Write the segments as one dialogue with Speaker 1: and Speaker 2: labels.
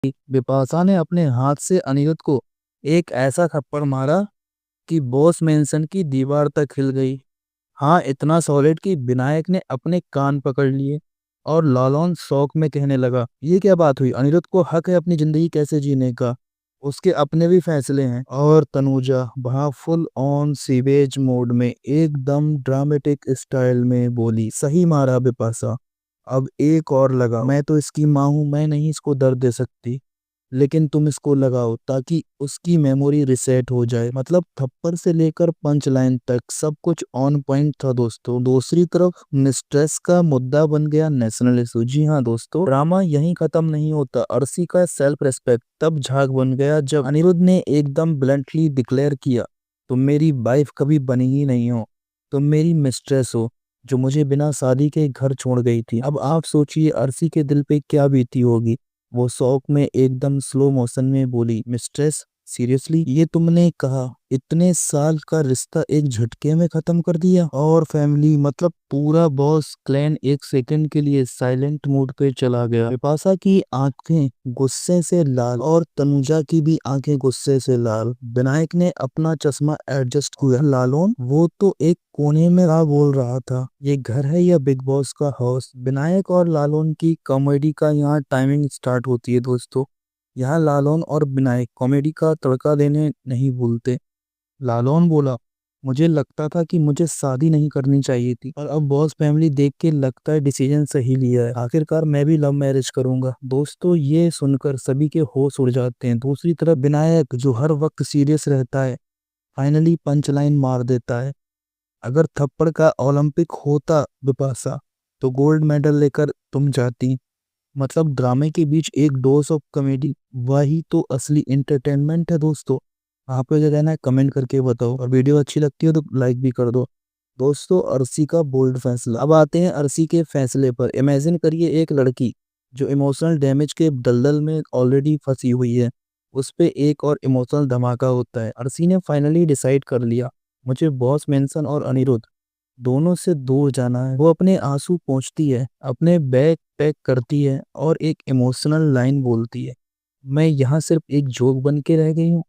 Speaker 1: बिपाशा ने अपने हाथ से अनिरुद्ध को एक ऐसा थप्पड़ मारा कि बॉस मेंशन की दीवार तक हिल गई। हाँ, इतना सॉलिड कि विनायक ने अपने कान पकड़ लिए और लालौन शौक में कहने लगा, ये क्या बात हुई? अनिरुद्ध को हक है अपनी जिंदगी कैसे जीने का, उसके अपने भी फैसले हैं। और तनुजा वहाँ फुल ऑन सीवेज मोड में एकदम ड्रामेटिक स्टाइल में बोली, सही मारा बिपाशा, अब एक और लगा। मैं तो इसकी माँ हूँ, मैं नहीं इसको दर्द दे सकती, लेकिन तुम इसको लगाओ ताकि उसकी मेमोरी रिसेट हो जाए। मतलब थप्पड़ से लेकर पंच लाइन तक सब कुछ ऑन पॉइंट था दोस्तों। दूसरी तरफ मिस्ट्रेस का मुद्दा बन गया नेशनल इशू। जी हाँ दोस्तों, ड्रामा यहीं खत्म नहीं होता। अर्शी का सेल्फ रेस्पेक्ट तब झाग बन गया जब अनिरुद्ध ने एकदम ब्लंटली डिक्लेयर किया, तुम मेरी वाइफ कभी बनी ही नहीं हो, तुम मेरी मिस्ट्रेस हो जो मुझे बिना शादी के घर छोड़ गई थी। अब आप सोचिए अर्शी के दिल पे क्या बीती होगी। वो शौक में एकदम स्लो मोशन में बोली, मिस्ट्रेस सीरियसली ये तुमने कहा? इतने साल का रिश्ता एक झटके में खत्म कर दिया? और फैमिली मतलब पूरा बॉस क्लैन एक सेकंड के लिए साइलेंट मोड पे चला गया। बिपाशा की आंखें गुस्से से लाल और तनुजा की भी आंखें गुस्से से लाल। विनायक ने अपना चश्मा एडजस्ट किया। लालोन वो तो एक कोने में रहा बोल रहा था, ये घर है या बिग बॉस का हाउस? विनायक और लालोन की कॉमेडी का यहाँ टाइमिंग स्टार्ट होती है दोस्तों। यहाँ लालोन और विनायक कॉमेडी का तड़का देने नहीं भूलते। लालोन बोला, मुझे लगता था कि मुझे शादी नहीं करनी चाहिए थी, और अब बॉस फैमिली देख के लगता है डिसीजन सही लिया है। आखिरकार मैं भी लव मैरिज करूंगा। दोस्तों ये सुनकर सभी के होश उड़ जाते हैं। दूसरी तरफ विनायक जो हर वक्त सीरियस रहता है फाइनली पंच लाइन मार देता है, अगर थप्पड़ का ओलंपिक होता बिपाशा तो गोल्ड मेडल लेकर तुम जाती। मतलब ड्रामे के बीच एक डोज ऑफ कॉमेडी, वही तो असली एंटरटेनमेंट है दोस्तों। आपको क्या कहना है कमेंट करके बताओ, और वीडियो अच्छी लगती है तो लाइक भी कर दो। दोस्तों अर्शी का बोल्ड फैसला। अब आते हैं अर्शी के फैसले पर। इमेजिन करिए एक लड़की जो इमोशनल डैमेज के दलदल में ऑलरेडी फंसी हुई है, उस पे एक और इमोशनल धमाका होता है। अर्शी ने फाइनली डिसाइड कर लिया, मुझे बॉस मेंशन और अनिरुद्ध दोनों से दूर जाना है। वो अपने आंसू पोंछती है, अपने बैग पैक करती है और एक इमोशनल लाइन बोलती है, मैं यहाँ सिर्फ एक जोक बन के रह गई हूँ,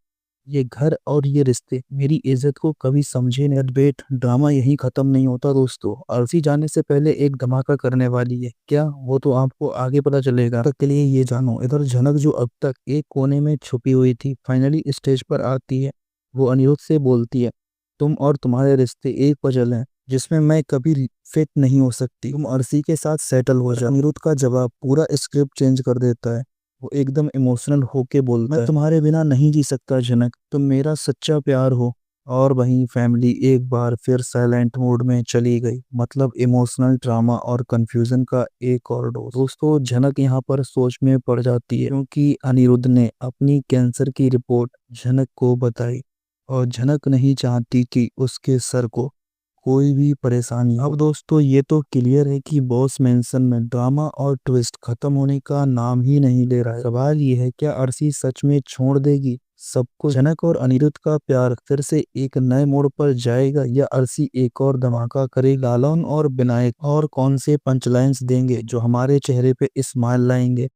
Speaker 1: ये घर और ये रिश्ते मेरी इज्जत को कभी समझे नहीं। वेट, ड्रामा यहीं खत्म नहीं होता दोस्तों। अर्शी जाने से पहले एक धमाका करने वाली है। क्या? वो तो आपको आगे पता चलेगा। तब के लिए ये जानो, इधर झनक जो अब तक एक कोने में छुपी हुई थी फाइनली स्टेज पर आती है। वो अनिरुद्ध से बोलती है, तुम और तुम्हारे रिश्ते एक पजल है जिसमें मैं कभी फिट नहीं हो सकती, तुम अर्शी के साथ सेटल हो जाओ। अनिरुद्ध का जवाब पूरा स्क्रिप्ट चेंज कर देता है। वो एकदम इमोशनल होके बोलता है, मैं तुम्हारे बिना नहीं जी सकता जनक, तुम मेरा सच्चा प्यार हो। और वहीं फैमिली एक बार फिर साइलेंट मोड में चली गई। मतलब इमोशनल ड्रामा और कंफ्यूजन का एक और डोज। दोस्तों जनक यहाँ पर सोच में पड़ जाती है क्योंकि अनिरुद्ध ने अपनी कैंसर की रिपोर्ट जनक को बताई, और झनक नहीं चाहती कि उसके सर को कोई भी परेशानी। अब दोस्तों ये तो क्लियर है कि बॉस मेंशन में ड्रामा और ट्विस्ट खत्म होने का नाम ही नहीं ले रहा है। सवाल ये है, क्या अर्शी सच में छोड़ देगी सब कुछ? जनक और अनिरुद्ध का प्यार फिर से एक नए मोड़ पर जाएगा, या अर्शी एक और धमाका करे? लालन और विनायक और कौन से पंच लाइन्स देंगे जो हमारे चेहरे पे स्माइल लाएंगे?